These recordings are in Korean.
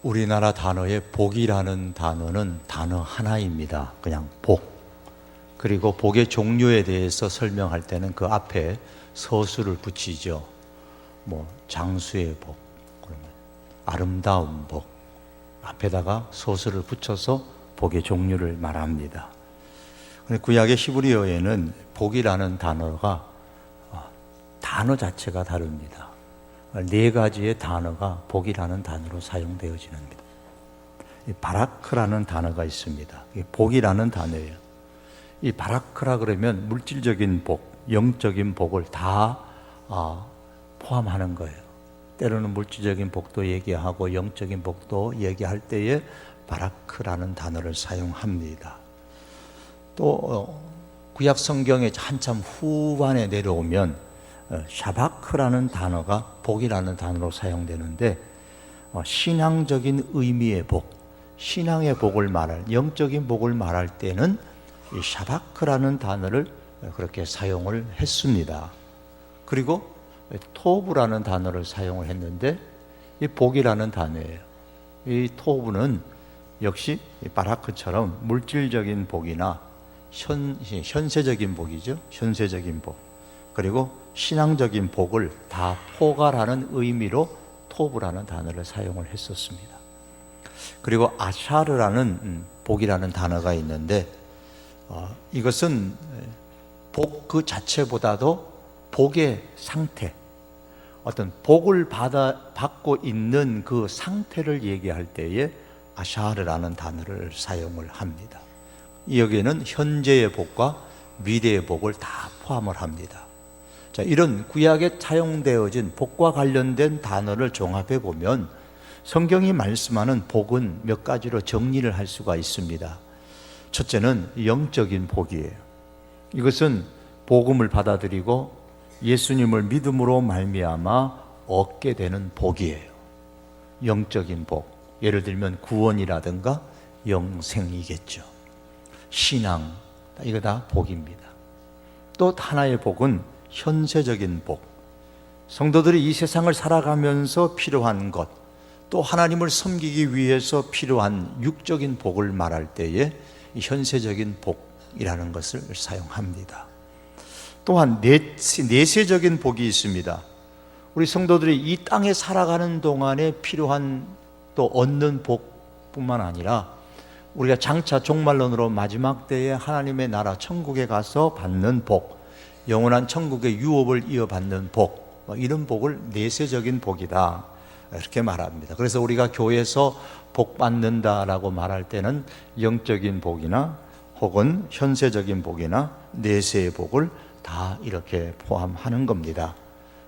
우리나라 단어의 복이라는 단어는 단어 하나입니다. 그냥 복. 그리고 복의 종류에 대해서 설명할 때는 그 앞에 서술을 붙이죠. 장수의 복, 그러면 아름다운 복, 앞에다가 서술을 붙여서 복의 종류를 말합니다. 구약의 히브리어에는 복이라는 단어가 단어 자체가 다릅니다. 4가지의 단어가 복이라는 단어로 사용되어집니다. 바라크라는 단어가 있습니다. 이게 복이라는 단어예요. 이 바라크라 그러면 물질적인 복, 영적인 복을 다 포함하는 거예요. 때로는 물질적인 복도 얘기하고 영적인 복도 얘기할 때에 바라크라는 단어를 사용합니다. 또 구약 성경에 한참 후반에 내려오면 샤바크라는 단어가 복이라는 단어로 사용되는데 신앙적인 의미의 복, 신앙의 복을 말할, 영적인 복을 말할 때는 이 샤바크라는 단어를 그렇게 사용을 했습니다. 그리고 토브라는 단어를 사용을 했는데 이 복이라는 단어예요. 이 토브는 역시 바라크처럼 물질적인 복이나 현세적인 복이죠. 현세적인 복. 그리고 신앙적인 복을 다 포괄하는 의미로 토브라는 단어를 사용을 했었습니다. 그리고 아샤르라는 복이라는 단어가 있는데 이것은 복 그 자체보다도 복의 상태, 어떤 복을 받고 있는 그 상태를 얘기할 때에 아샤르라는 단어를 사용을 합니다. 여기에는 현재의 복과 미래의 복을 다 포함을 합니다. 자, 이런 구약에 사용되어진 복과 관련된 단어를 종합해 보면 성경이 말씀하는 복은 몇 가지로 정리를 할 수가 있습니다. 첫째는 영적인 복이에요. 이것은 복음을 받아들이고 예수님을 믿음으로 말미암아 얻게 되는 복이에요. 영적인 복. 예를 들면 구원이라든가 영생이겠죠. 신앙, 이거 다 복입니다. 또 하나의 복은 현세적인 복. 성도들이 이 세상을 살아가면서 필요한 것, 또 하나님을 섬기기 위해서 필요한 육적인 복을 말할 때에 현세적인 복이라는 것을 사용합니다. 또한 내세적인 복이 있습니다. 우리 성도들이 이 땅에 살아가는 동안에 필요한 또 얻는 복뿐만 아니라 우리가 장차 종말론으로 마지막 때에 하나님의 나라 천국에 가서 받는 복, 영원한 천국의 유업을 이어받는 복, 이런 복을 내세적인 복이다 이렇게 말합니다. 그래서 우리가 교회에서 복 받는다라고 말할 때는 영적인 복이나 혹은 현세적인 복이나 내세의 복을 다 이렇게 포함하는 겁니다.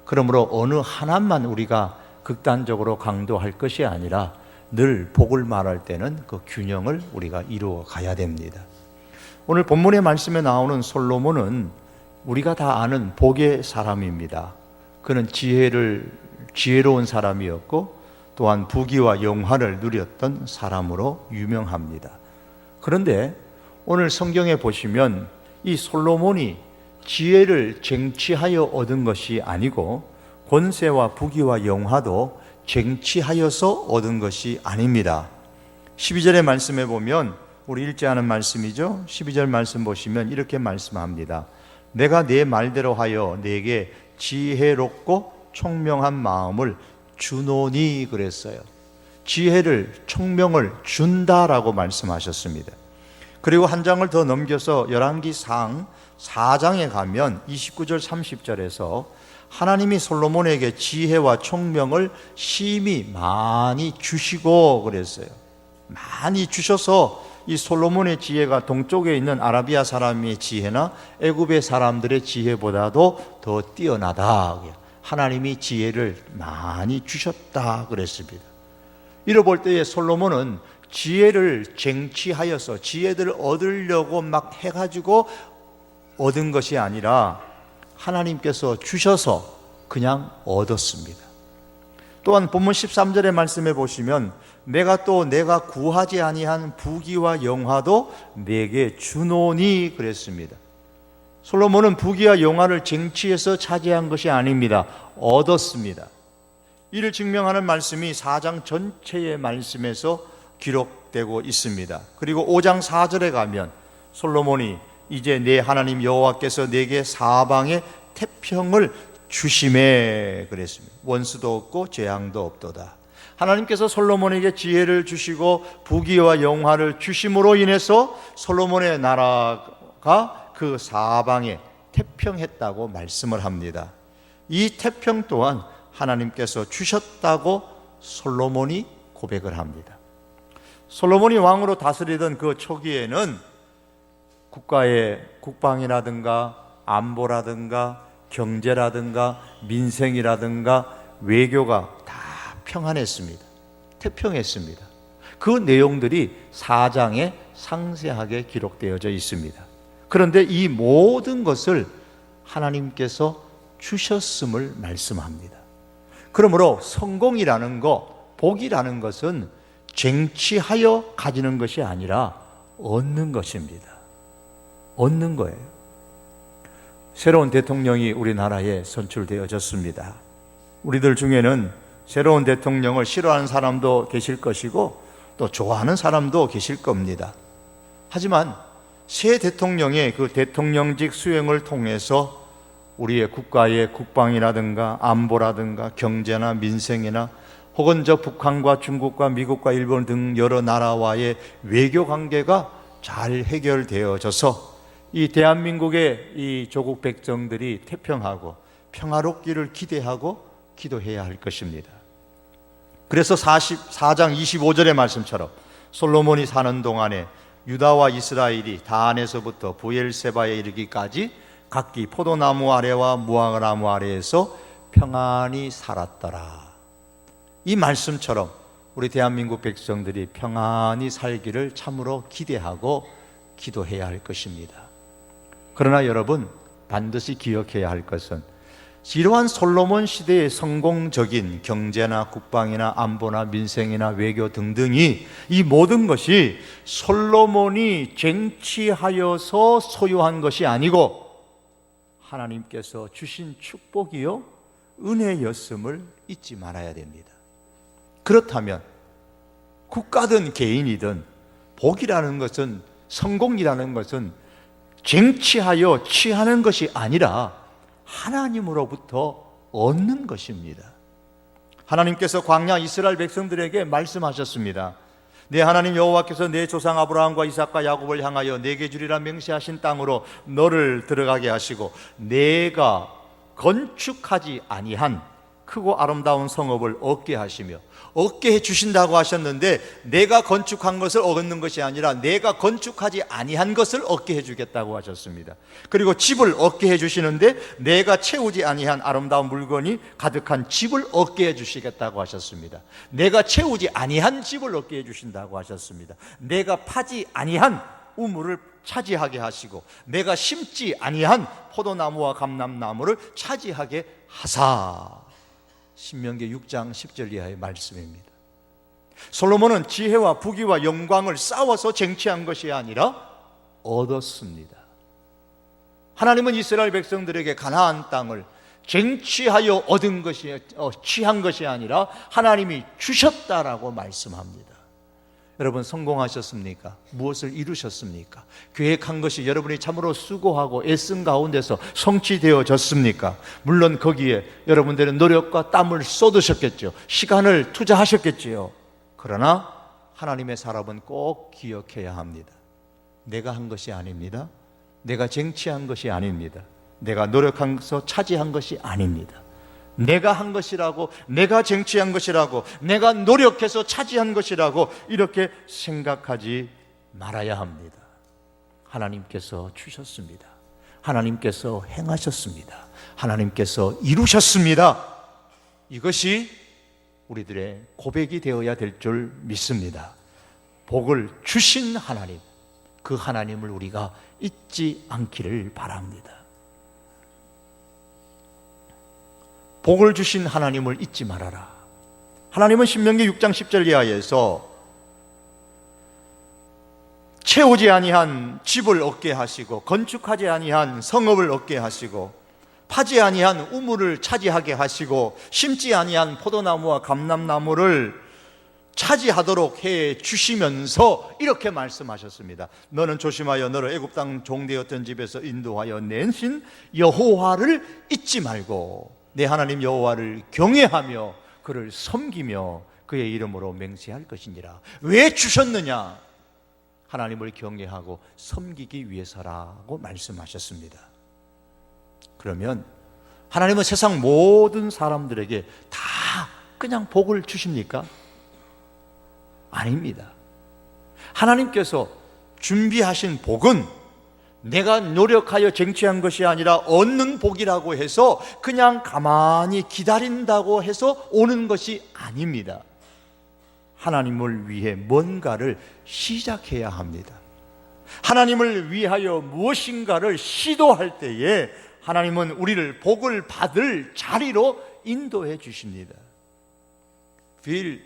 그러므로 어느 하나만 우리가 극단적으로 강조할 것이 아니라 늘 복을 말할 때는 그 균형을 우리가 이루어 가야 됩니다. 오늘 본문의 말씀에 나오는 솔로몬은 우리가 다 아는 복의 사람입니다. 그는 지혜로운 사람이었고 또한 부귀와 영화를 누렸던 사람으로 유명합니다. 그런데 오늘 성경에 보시면 이 솔로몬이 지혜를 쟁취하여 얻은 것이 아니고 권세와 부귀와 영화도 쟁취하여서 얻은 것이 아닙니다. 12절의 말씀에 보면 우리 읽지 않은 말씀이죠. 12절 말씀 보시면 이렇게 말씀합니다. 내가 내 말대로 하여 내게 지혜롭고 총명한 마음을 주노니 그랬어요. 지혜를, 총명을 준다라고 말씀하셨습니다. 그리고 한 장을 더 넘겨서 열왕기상 4장에 가면 29절 30절에서 하나님이 솔로몬에게 지혜와 총명을 심히 많이 주시고 그랬어요. 많이 주셔서 이 솔로몬의 지혜가 동쪽에 있는 아라비아 사람의 지혜나 애굽의 사람들의 지혜보다도 더 뛰어나다. 하나님이 지혜를 많이 주셨다 그랬습니다. 이러 볼 때에 솔로몬은 지혜를 쟁취하여서 지혜를 얻으려고 막 해가지고 얻은 것이 아니라 하나님께서 주셔서 그냥 얻었습니다. 또한 본문 13절의 말씀에 보시면 내가 구하지 아니한 부귀와 영화도 내게 주노니 그랬습니다. 솔로몬은 부귀와 영화를 쟁취해서 차지한 것이 아닙니다. 얻었습니다. 이를 증명하는 말씀이 4장 전체의 말씀에서 기록되고 있습니다. 그리고 5장 4절에 가면 솔로몬이 이제 내 하나님 여호와께서 내게 사방에 태평을 주심에 그랬습니다. 원수도 없고 재앙도 없도다. 하나님께서 솔로몬에게 지혜를 주시고 부귀와 영화를 주심으로 인해서 솔로몬의 나라가 그 사방에 태평했다고 말씀을 합니다. 이 태평 또한 하나님께서 주셨다고 솔로몬이 고백을 합니다. 솔로몬이 왕으로 다스리던 그 초기에는 국가의 국방이라든가 안보라든가 경제라든가 민생이라든가 외교가 다 평안했습니다. 태평했습니다. 그 내용들이 4장에 상세하게 기록되어져 있습니다. 그런데 이 모든 것을 하나님께서 주셨음을 말씀합니다. 그러므로 성공이라는 것, 복이라는 것은 쟁취하여 가지는 것이 아니라 얻는 것입니다. 얻는 거예요. 새로운 대통령이 우리나라에 선출되어졌습니다. 우리들 중에는 새로운 대통령을 싫어하는 사람도 계실 것이고 또 좋아하는 사람도 계실 겁니다. 하지만 새 대통령의 그 대통령직 수행을 통해서 우리의 국가의 국방이라든가 안보라든가 경제나 민생이나 혹은 저 북한과 중국과 미국과 일본 등 여러 나라와의 외교 관계가 잘 해결되어져서 이 대한민국의 이 조국 백성들이 태평하고 평화롭기를 기대하고 기도해야 할 것입니다. 그래서 44장 25절의 말씀처럼 솔로몬이 사는 동안에 유다와 이스라엘이 다안에서부터 부엘세바에 이르기까지 각기 포도나무 아래와 무화과나무 아래에서 평안히 살았더라. 이 말씀처럼 우리 대한민국 백성들이 평안히 살기를 참으로 기대하고 기도해야 할 것입니다. 그러나 여러분 반드시 기억해야 할 것은 이러한 솔로몬 시대의 성공적인 경제나 국방이나 안보나 민생이나 외교 등등이 이 모든 것이 솔로몬이 쟁취하여서 소유한 것이 아니고 하나님께서 주신 축복이요 은혜였음을 잊지 말아야 됩니다. 그렇다면 국가든 개인이든 복이라는 것은, 성공이라는 것은 쟁취하여 취하는 것이 아니라 하나님으로부터 얻는 것입니다. 하나님께서 광야 이스라엘 백성들에게 말씀하셨습니다. 내 하나님 여호와께서 내 조상 아브라함과 이삭과 야곱을 향하여 내게 주리라 맹세하신 땅으로 너를 들어가게 하시고 내가 건축하지 아니한 크고 아름다운 성읍을 얻게 하시며, 얻게 해 주신다고 하셨는데 내가 건축한 것을 얻는 것이 아니라 내가 건축하지 아니한 것을 얻게 해 주겠다고 하셨습니다. 그리고 집을 얻게 해 주시는데 내가 채우지 아니한 아름다운 물건이 가득한 집을 얻게 해 주시겠다고 하셨습니다. 내가 채우지 아니한 집을 얻게 해 주신다고 하셨습니다. 내가 파지 아니한 우물을 차지하게 하시고 내가 심지 아니한 포도나무와 감람나무를 차지하게 하사. 신명기 6장 10절 이하의 말씀입니다. 솔로몬은 지혜와 부귀와 영광을 싸워서 쟁취한 것이 아니라 얻었습니다. 하나님은 이스라엘 백성들에게 가나안 땅을 쟁취하여 얻은 것이, 취한 것이 아니라 하나님이 주셨다라고 말씀합니다. 여러분 성공하셨습니까? 무엇을 이루셨습니까? 계획한 것이 여러분이 참으로 수고하고 애쓴 가운데서 성취되어졌습니까? 물론 거기에 여러분들은 노력과 땀을 쏟으셨겠죠. 시간을 투자하셨겠지요. 그러나 하나님의 사람은 꼭 기억해야 합니다. 내가 한 것이 아닙니다. 내가 쟁취한 것이 아닙니다. 내가 노력해서 차지한 것이 아닙니다. 내가 한 것이라고, 내가 쟁취한 것이라고, 내가 노력해서 차지한 것이라고 이렇게 생각하지 말아야 합니다. 하나님께서 주셨습니다. 하나님께서 행하셨습니다. 하나님께서 이루셨습니다. 이것이 우리들의 고백이 되어야 될 줄 믿습니다. 복을 주신 하나님, 그 하나님을 우리가 잊지 않기를 바랍니다. 복을 주신 하나님을 잊지 말아라. 하나님은 신명기 6장 10절 이하에서 채우지 아니한 집을 얻게 하시고 건축하지 아니한 성읍을 얻게 하시고 파지 아니한 우물을 차지하게 하시고 심지 아니한 포도나무와 감람나무를 차지하도록 해 주시면서 이렇게 말씀하셨습니다. 너는 조심하여 너를 애굽 땅 종되었던 집에서 인도하여 내신 여호와를 잊지 말고 내 하나님 여호와를 경외하며 그를 섬기며 그의 이름으로 맹세할 것이니라. 왜 주셨느냐? 하나님을 경외하고 섬기기 위해서라고 말씀하셨습니다. 그러면 하나님은 세상 모든 사람들에게 다 그냥 복을 주십니까? 아닙니다. 하나님께서 준비하신 복은 내가 노력하여 쟁취한 것이 아니라 얻는 복이라고 해서 그냥 가만히 기다린다고 해서 오는 것이 아닙니다. 하나님을 위해 뭔가를 시작해야 합니다. 하나님을 위하여 무엇인가를 시도할 때에 하나님은 우리를 복을 받을 자리로 인도해 주십니다. 빌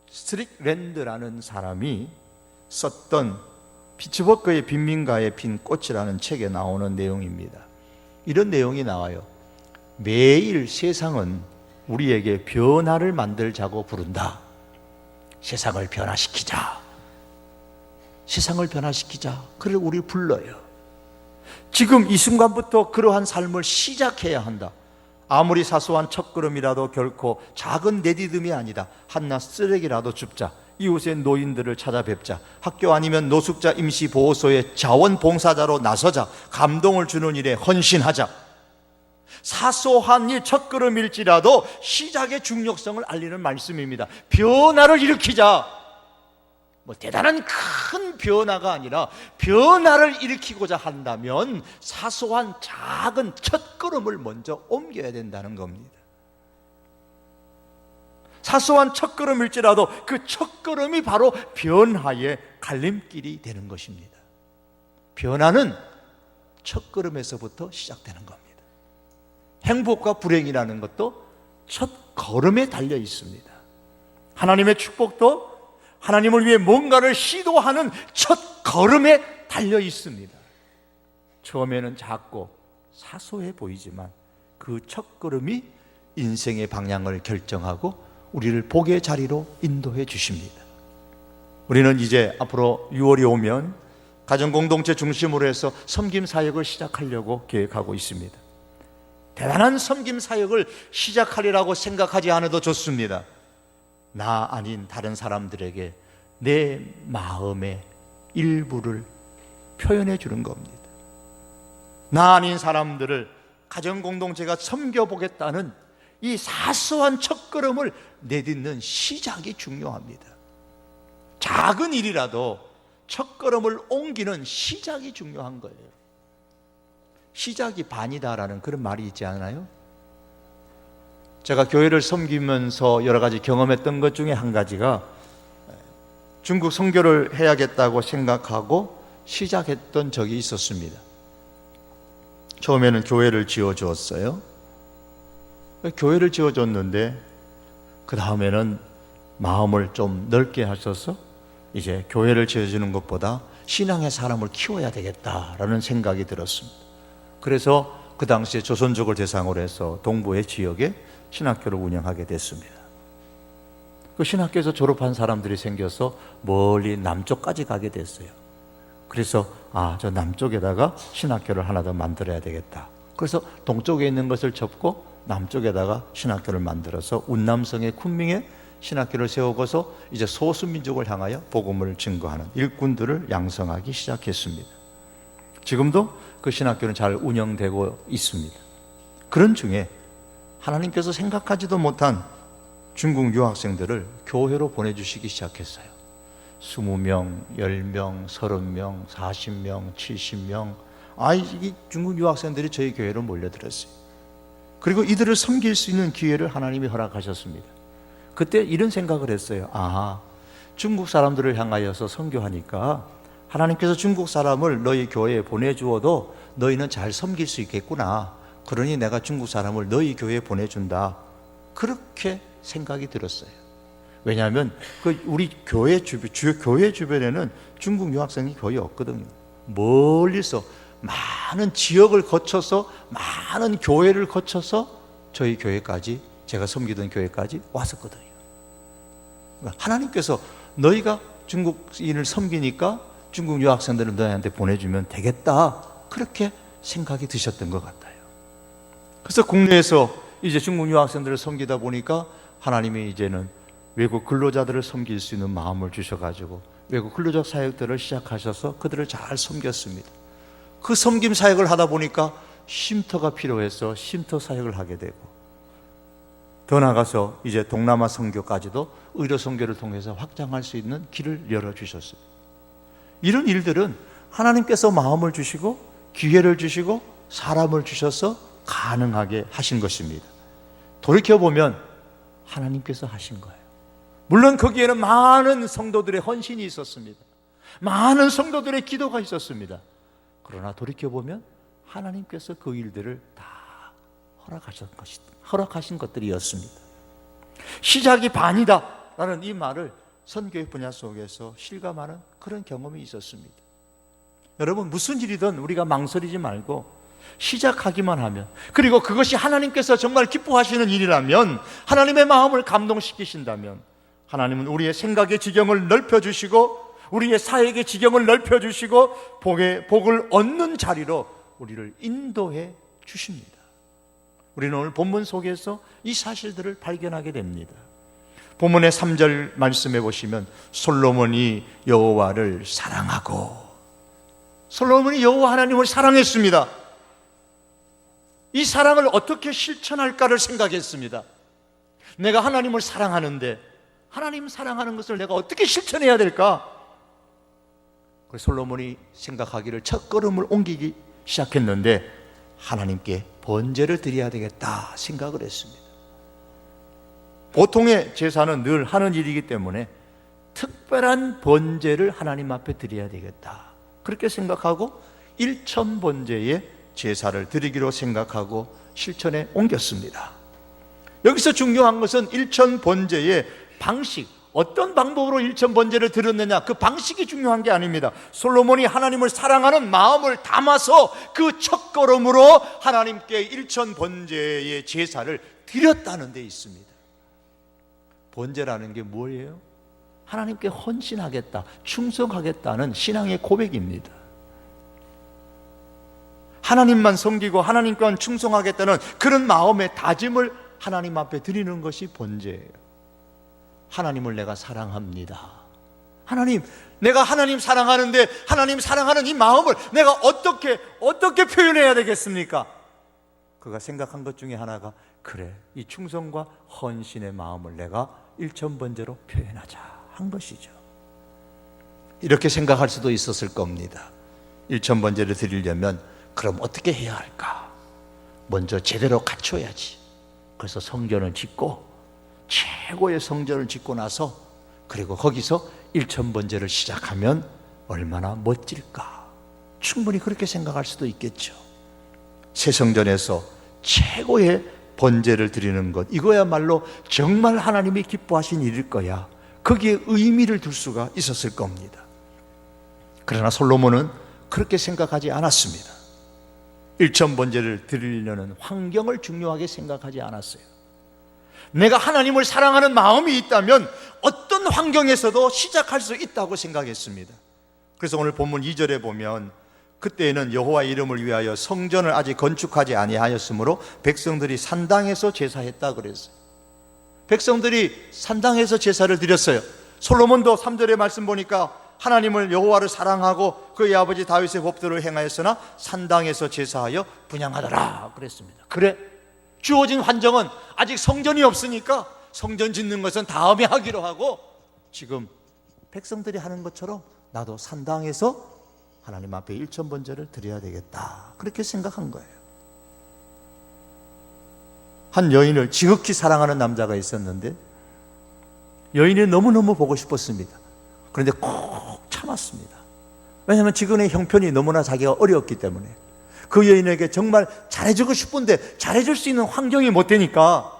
스트릭랜드라는 사람이 썼던 피츠버그의 빈민가에 핀 꽃이라는 책에 나오는 내용입니다. 이런 내용이 나와요. 매일 세상은 우리에게 변화를 만들자고 부른다. 세상을 변화시키자. 세상을 변화시키자. 그를 우리 불러요. 지금 이 순간부터 그러한 삶을 시작해야 한다. 아무리 사소한 첫걸음이라도 결코 작은 내디듬이 아니다. 한낱 쓰레기라도 줍자. 이웃의 노인들을 찾아뵙자. 학교 아니면 노숙자 임시보호소의 자원봉사자로 나서자. 감동을 주는 일에 헌신하자. 사소한 일 첫걸음일지라도 시작의 중요성을 알리는 말씀입니다. 변화를 일으키자. 뭐 대단한 큰 변화가 아니라 변화를 일으키고자 한다면 사소한 작은 첫걸음을 먼저 옮겨야 된다는 겁니다. 사소한 첫걸음일지라도 그 첫걸음이 바로 변화의 갈림길이 되는 것입니다. 변화는 첫걸음에서부터 시작되는 겁니다. 행복과 불행이라는 것도 첫걸음에 달려 있습니다. 하나님의 축복도 하나님을 위해 뭔가를 시도하는 첫걸음에 달려 있습니다. 처음에는 작고 사소해 보이지만 그 첫걸음이 인생의 방향을 결정하고 우리를 복의 자리로 인도해 주십니다. 우리는 이제 앞으로 6월이 오면 가정공동체 중심으로 해서 섬김 사역을 시작하려고 계획하고 있습니다. 대단한 섬김 사역을 시작하리라고 생각하지 않아도 좋습니다. 나 아닌 다른 사람들에게 내 마음의 일부를 표현해 주는 겁니다. 나 아닌 사람들을 가정공동체가 섬겨보겠다는 이 사소한 첫걸음을 내딛는 시작이 중요합니다. 작은 일이라도 첫걸음을 옮기는 시작이 중요한 거예요. 시작이 반이다라는 그런 말이 있지 않아요? 제가 교회를 섬기면서 여러 가지 경험했던 것 중에 한 가지가 중국 선교를 해야겠다고 생각하고 시작했던 적이 있었습니다. 처음에는 교회를 지어주었어요. 교회를 지어줬는데 그 다음에는 마음을 좀 넓게 하셔서 이제 교회를 지어주는 것보다 신앙의 사람을 키워야 되겠다라는 생각이 들었습니다. 그래서 그 당시에 조선족을 대상으로 해서 동부의 지역에 신학교를 운영하게 됐습니다. 그 신학교에서 졸업한 사람들이 생겨서 멀리 남쪽까지 가게 됐어요. 그래서 저 남쪽에다가 신학교를 하나 더 만들어야 되겠다. 그래서 동쪽에 있는 것을 접고 남쪽에다가 신학교를 만들어서 운남성의 쿤밍에 신학교를 세우고서 이제 소수민족을 향하여 복음을 증거하는 일꾼들을 양성하기 시작했습니다. 지금도 그 신학교는 잘 운영되고 있습니다. 그런 중에 하나님께서 생각하지도 못한 중국 유학생들을 교회로 보내주시기 시작했어요. 20명, 10명, 30명, 40명, 70명. 이 중국 유학생들이 저희 교회로 몰려들었어요. 그리고 이들을 섬길 수 있는 기회를 하나님이 허락하셨습니다. 그때 이런 생각을 했어요. 중국 사람들을 향하여서 선교하니까 하나님께서 중국 사람을 너희 교회에 보내주어도 너희는 잘 섬길 수 있겠구나. 그러니 내가 중국 사람을 너희 교회에 보내준다. 그렇게 생각이 들었어요. 왜냐하면 우리 교회 주변에는 중국 유학생이 거의 없거든요. 멀리서 많은 지역을 거쳐서, 많은 교회를 거쳐서 저희 교회까지, 제가 섬기던 교회까지 왔었거든요. 하나님께서 너희가 중국인을 섬기니까 중국 유학생들을 너희한테 보내주면 되겠다, 그렇게 생각이 드셨던 것 같아요. 그래서 국내에서 이제 중국 유학생들을 섬기다 보니까 하나님이 이제는 외국 근로자들을 섬길 수 있는 마음을 주셔가지고 외국 근로자 사역들을 시작하셔서 그들을 잘 섬겼습니다. 그 섬김 사역을 하다 보니까 쉼터가 필요해서 쉼터 사역을 하게 되고, 더 나아가서 이제 동남아 선교까지도 의료 선교를 통해서 확장할 수 있는 길을 열어주셨어요. 이런 일들은 하나님께서 마음을 주시고 기회를 주시고 사람을 주셔서 가능하게 하신 것입니다. 돌이켜보면 하나님께서 하신 거예요. 물론 거기에는 많은 성도들의 헌신이 있었습니다. 많은 성도들의 기도가 있었습니다. 그러나 돌이켜보면 하나님께서 그 일들을 다 허락하신 것들이었습니다. 시작이 반이다 라는 이 말을 선교의 분야 속에서 실감하는 그런 경험이 있었습니다. 여러분, 무슨 일이든 우리가 망설이지 말고 시작하기만 하면, 그리고 그것이 하나님께서 정말 기뻐하시는 일이라면, 하나님의 마음을 감동시키신다면, 하나님은 우리의 생각의 지경을 넓혀주시고 우리의 사역의 지경을 넓혀주시고 복을 얻는 자리로 우리를 인도해 주십니다. 우리는 오늘 본문 속에서 이 사실들을 발견하게 됩니다. 본문의 3절 말씀해 보시면 솔로몬이 여호와를 사랑하고, 솔로몬이 여호와 하나님을 사랑했습니다. 이 사랑을 어떻게 실천할까를 생각했습니다. 내가 하나님을 사랑하는데 하나님 사랑하는 것을 내가 어떻게 실천해야 될까? 그래서 솔로몬이 생각하기를 첫 걸음을 옮기기 시작했는데 하나님께 번제를 드려야 되겠다 생각을 했습니다. 보통의 제사는 늘 하는 일이기 때문에 특별한 번제를 하나님 앞에 드려야 되겠다, 그렇게 생각하고 일천 번제의 제사를 드리기로 생각하고 실천에 옮겼습니다. 여기서 중요한 것은 일천 번제의 방식, 어떤 방법으로 일천 번제를 드렸느냐, 그 방식이 중요한 게 아닙니다. 솔로몬이 하나님을 사랑하는 마음을 담아서 그 첫걸음으로 하나님께 일천 번제의 제사를 드렸다는 데 있습니다. 번제라는 게 뭐예요? 하나님께 헌신하겠다, 충성하겠다는 신앙의 고백입니다. 하나님만 섬기고 하나님께만 충성하겠다는 그런 마음의 다짐을 하나님 앞에 드리는 것이 번제예요. 하나님을 내가 사랑합니다. 하나님, 내가 하나님 사랑하는데 하나님 사랑하는 이 마음을 내가 어떻게 표현해야 되겠습니까? 그가 생각한 것 중에 하나가, 그래, 이 충성과 헌신의 마음을 내가 일천번제로 표현하자 한 것이죠. 이렇게 생각할 수도 있었을 겁니다. 일천번제를 드리려면 그럼 어떻게 해야 할까? 먼저 제대로 갖춰야지. 그래서 성전을 짓고, 최고의 성전을 짓고 나서, 그리고 거기서 일천번제를 시작하면 얼마나 멋질까? 충분히 그렇게 생각할 수도 있겠죠. 새 성전에서 최고의 번제를 드리는 것, 이거야말로 정말 하나님이 기뻐하신 일일 거야, 거기에 의미를 둘 수가 있었을 겁니다. 그러나 솔로몬은 그렇게 생각하지 않았습니다. 일천번제를 드리려는 환경을 중요하게 생각하지 않았어요. 내가 하나님을 사랑하는 마음이 있다면 어떤 환경에서도 시작할 수 있다고 생각했습니다. 그래서 오늘 본문 2절에 보면, 그때에는 여호와 이름을 위하여 성전을 아직 건축하지 아니하였으므로 백성들이 산당에서 제사했다 그랬어요. 백성들이 산당에서 제사를 드렸어요. 솔로몬도 3절의 말씀 보니까 하나님을 여호와를 사랑하고 그의 아버지 다윗의 법도를 행하였으나 산당에서 제사하여 분향하더라 그랬습니다. 그래, 주어진 환경은 아직 성전이 없으니까 성전 짓는 것은 다음에 하기로 하고, 지금 백성들이 하는 것처럼 나도 산당에서 하나님 앞에 일천번제를 드려야 되겠다, 그렇게 생각한 거예요. 한 여인을 지극히 사랑하는 남자가 있었는데 여인이 너무너무 보고 싶었습니다. 그런데 꼭 참았습니다. 왜냐하면 지금의 형편이 너무나 자기가 어려웠기 때문에 그 여인에게 정말 잘해주고 싶은데 잘해줄 수 있는 환경이 못 되니까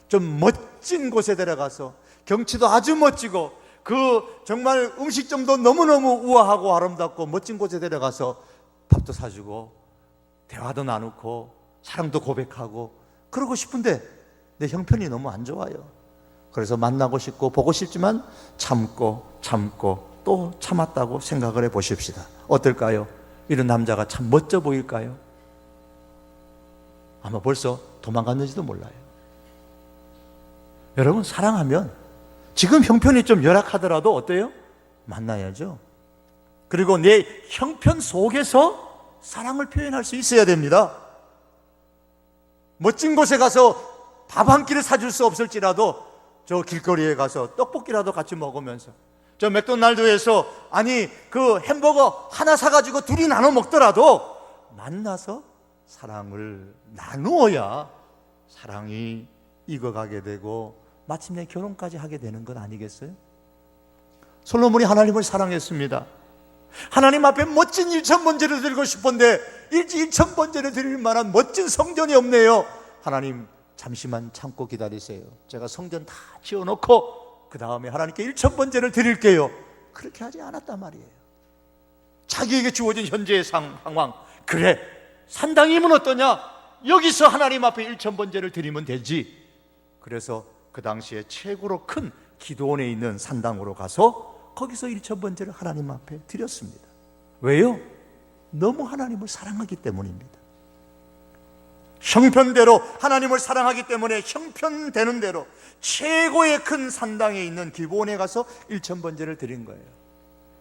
좀 멋진 곳에 데려가서, 경치도 아주 멋지고 그 정말 음식점도 너무너무 우아하고 아름답고 멋진 곳에 데려가서 밥도 사주고 대화도 나누고 사랑도 고백하고 그러고 싶은데 내 형편이 너무 안 좋아요. 그래서 만나고 싶고 보고 싶지만 참고 또 참았다고 생각을 해 보십시다. 어떨까요? 이런 남자가 참 멋져 보일까요? 아마 벌써 도망갔는지도 몰라요. 여러분, 사랑하면 지금 형편이 좀 열악하더라도 어때요? 만나야죠. 그리고 내 형편 속에서 사랑을 표현할 수 있어야 됩니다. 멋진 곳에 가서 밥 한 끼를 사줄 수 없을지라도 저 길거리에 가서 떡볶이라도 같이 먹으면서, 저 맥도날드에서 그 햄버거 하나 사가지고 둘이 나눠 먹더라도 만나서 사랑을 나누어야 사랑이 익어가게 되고 마침내 결혼까지 하게 되는 것 아니겠어요? 솔로몬이 하나님을 사랑했습니다. 하나님 앞에 멋진 1000번제를 드리고 싶은데 1000번제를 드릴 만한 멋진 성전이 없네요. 하나님, 잠시만 참고 기다리세요. 제가 성전 다 지어놓고 그 다음에 하나님께 1000번제를 드릴게요. 그렇게 하지 않았단 말이에요. 자기에게 주어진 현재의 상황, 그래, 산당이면 어떠냐? 여기서 하나님 앞에 1000번제를 드리면 되지. 그래서 그 당시에 최고로 큰 기도원에 있는 산당으로 가서 거기서 1000번제를 하나님 앞에 드렸습니다. 왜요? 너무 하나님을 사랑하기 때문입니다. 형편대로 하나님을 사랑하기 때문에 형편되는 대로 최고의 큰 산당에 있는 기도원에 가서 1000번제를 드린 거예요.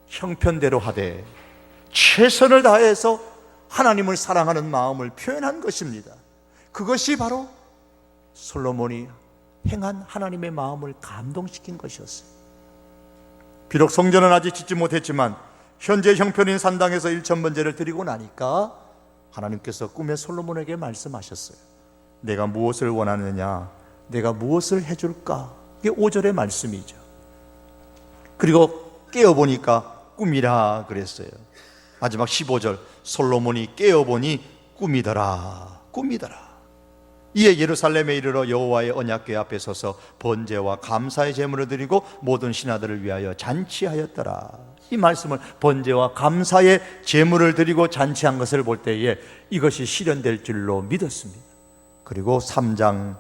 형편대로 하되 최선을 다해서 하나님을 사랑하는 마음을 표현한 것입니다. 그것이 바로 솔로몬이 행한 하나님의 마음을 감동시킨 것이었어요. 비록 성전은 아직 짓지 못했지만 현재 형편인 산당에서 1000번제를 드리고 나니까 하나님께서 꿈에 솔로몬에게 말씀하셨어요. 내가 무엇을 원하느냐, 내가 무엇을 해줄까? 이게 5절의 말씀이죠. 그리고 깨어보니까 꿈이라 그랬어요. 마지막 15절, 솔로몬이 깨어보니 꿈이더라. 이에 예루살렘에 이르러 여호와의 언약궤 앞에 서서 번제와 감사의 제물을 드리고 모든 신하들을 위하여 잔치하였더라. 이 말씀을, 번제와 감사의 제물을 드리고 잔치한 것을 볼 때에 이것이 실현될 줄로 믿었습니다. 그리고 3장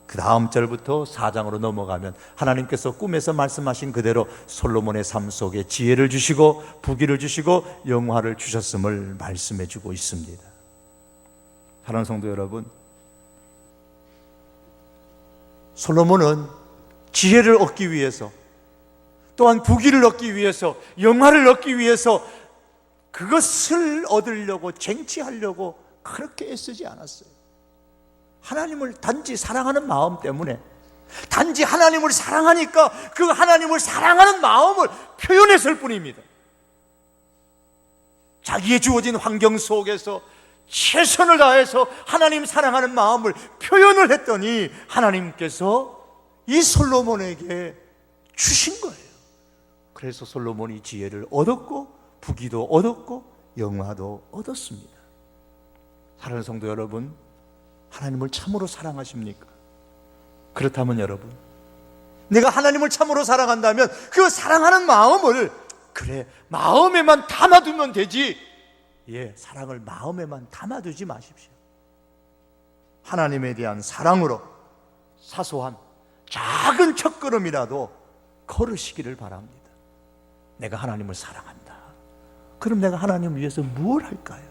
그 다음 절부터 4장으로 넘어가면 하나님께서 꿈에서 말씀하신 그대로 솔로몬의 삶 속에 지혜를 주시고 부귀를 주시고 영화를 주셨음을 말씀해 주고 있습니다. 사랑하는 성도 여러분, 솔로몬은 지혜를 얻기 위해서, 또한 부귀를 얻기 위해서, 영화를 얻기 위해서 그것을 얻으려고 쟁취하려고 그렇게 애쓰지 않았어요. 하나님을 단지 사랑하는 마음 때문에, 단지 하나님을 사랑하니까 그 하나님을 사랑하는 마음을 표현했을 뿐입니다. 자기의 주어진 환경 속에서 최선을 다해서 하나님 사랑하는 마음을 표현을 했더니 하나님께서 이 솔로몬에게 주신 거예요. 그래서 솔로몬이 지혜를 얻었고 부귀도 얻었고 영화도 얻었습니다. 사랑하는 성도 여러분, 하나님을 참으로 사랑하십니까? 그렇다면 여러분, 내가 하나님을 참으로 사랑한다면 그 사랑하는 마음을, 그래, 마음에만 담아두면 되지, 사랑을 마음에만 담아두지 마십시오. 하나님에 대한 사랑으로 사소한 작은 첫걸음이라도 걸으시기를 바랍니다. 내가 하나님을 사랑한다. 그럼 내가 하나님을 위해서 뭘 할까요?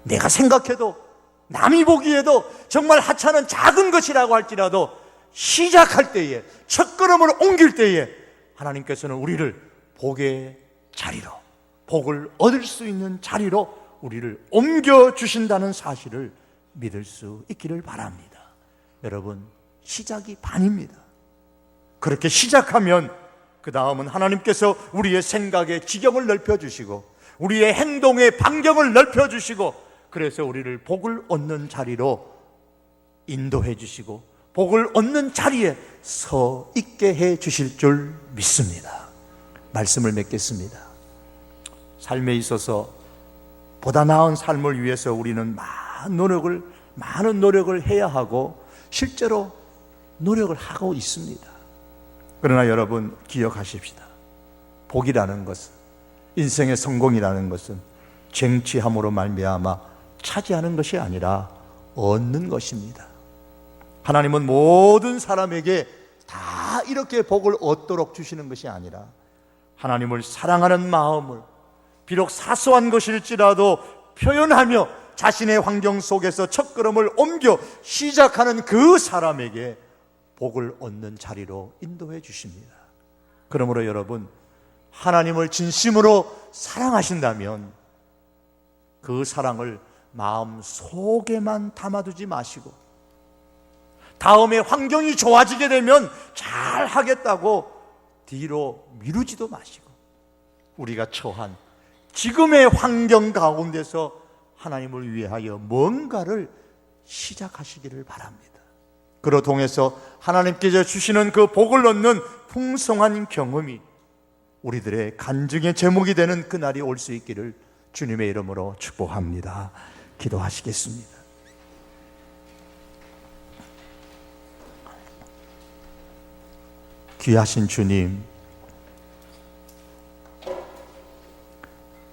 내가 생각해도, 남이 보기에도 정말 하찮은 작은 것이라고 할지라도 시작할 때에, 첫걸음을 옮길 때에 하나님께서는 우리를 복의 자리로, 복을 얻을 수 있는 자리로 우리를 옮겨주신다는 사실을 믿을 수 있기를 바랍니다. 여러분, 시작이 반입니다. 그렇게 시작하면 그 다음은 하나님께서 우리의 생각의 지경을 넓혀주시고 우리의 행동의 반경을 넓혀주시고, 그래서 우리를 복을 얻는 자리로 인도해 주시고 복을 얻는 자리에 서 있게 해 주실 줄 믿습니다. 말씀을 맺겠습니다. 삶에 있어서 보다 나은 삶을 위해서 우리는 많은 노력을 해야 하고 실제로 노력을 하고 있습니다. 그러나 여러분, 기억하십시다. 복이라는 것은, 인생의 성공이라는 것은 쟁취함으로 말미암아 차지하는 것이 아니라 얻는 것입니다. 하나님은 모든 사람에게 다 이렇게 복을 얻도록 주시는 것이 아니라 하나님을 사랑하는 마음을 비록 사소한 것일지라도 표현하며 자신의 환경 속에서 첫걸음을 옮겨 시작하는 그 사람에게 복을 얻는 자리로 인도해 주십니다. 그러므로 여러분, 하나님을 진심으로 사랑하신다면 그 사랑을 마음 속에만 담아두지 마시고 다음에 환경이 좋아지게 되면 잘 하겠다고 뒤로 미루지도 마시고 우리가 처한 지금의 환경 가운데서 하나님을 위하여 뭔가를 시작하시기를 바랍니다. 그로 통해서 하나님께서 주시는 그 복을 얻는 풍성한 경험이 우리들의 간증의 제목이 되는 그날이 올 수 있기를 주님의 이름으로 축복합니다. 기도하시겠습니다. 귀하신 주님,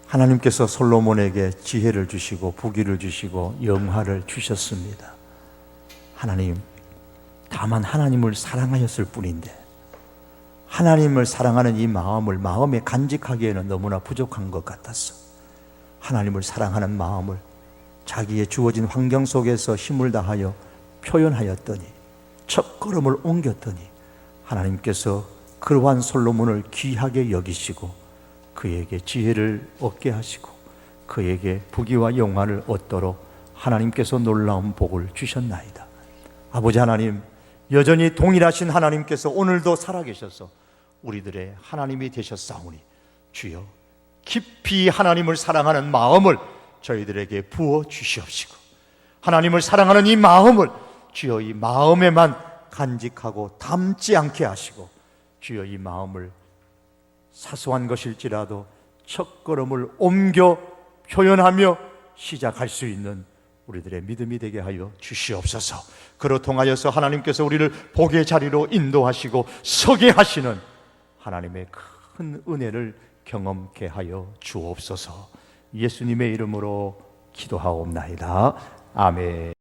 하나님께서 솔로몬에게 지혜를 주시고 부귀를 주시고 영화를 주셨습니다. 하나님, 다만 하나님을 사랑하였을 뿐인데 하나님을 사랑하는 이 마음을 마음에 간직하기에는 너무나 부족한 것 같았어. 하나님을 사랑하는 마음을 자기의 주어진 환경 속에서 힘을 다하여 표현하였더니 첫걸음을 옮겼더니 하나님께서 그러한 솔로몬을 귀하게 여기시고 그에게 지혜를 얻게 하시고 그에게 부귀와 영화를 얻도록 하나님께서 놀라운 복을 주셨나이다. 아버지 하나님, 여전히 동일하신 하나님께서 오늘도 살아계셔서 우리들의 하나님이 되셨사오니 주여 깊이 하나님을 사랑하는 마음을 저희들에게 부어 주시옵시고 하나님을 사랑하는 이 마음을 주여 이 마음에만 간직하고 담지 않게 하시고 주여 이 마음을 사소한 것일지라도 첫걸음을 옮겨 표현하며 시작할 수 있는 우리들의 믿음이 되게 하여 주시옵소서. 그로 통하여서 하나님께서 우리를 복의 자리로 인도하시고 서게 하시는 하나님의 큰 은혜를 경험케 하여 주옵소서. 예수님의 이름으로 기도하옵나이다. 아멘.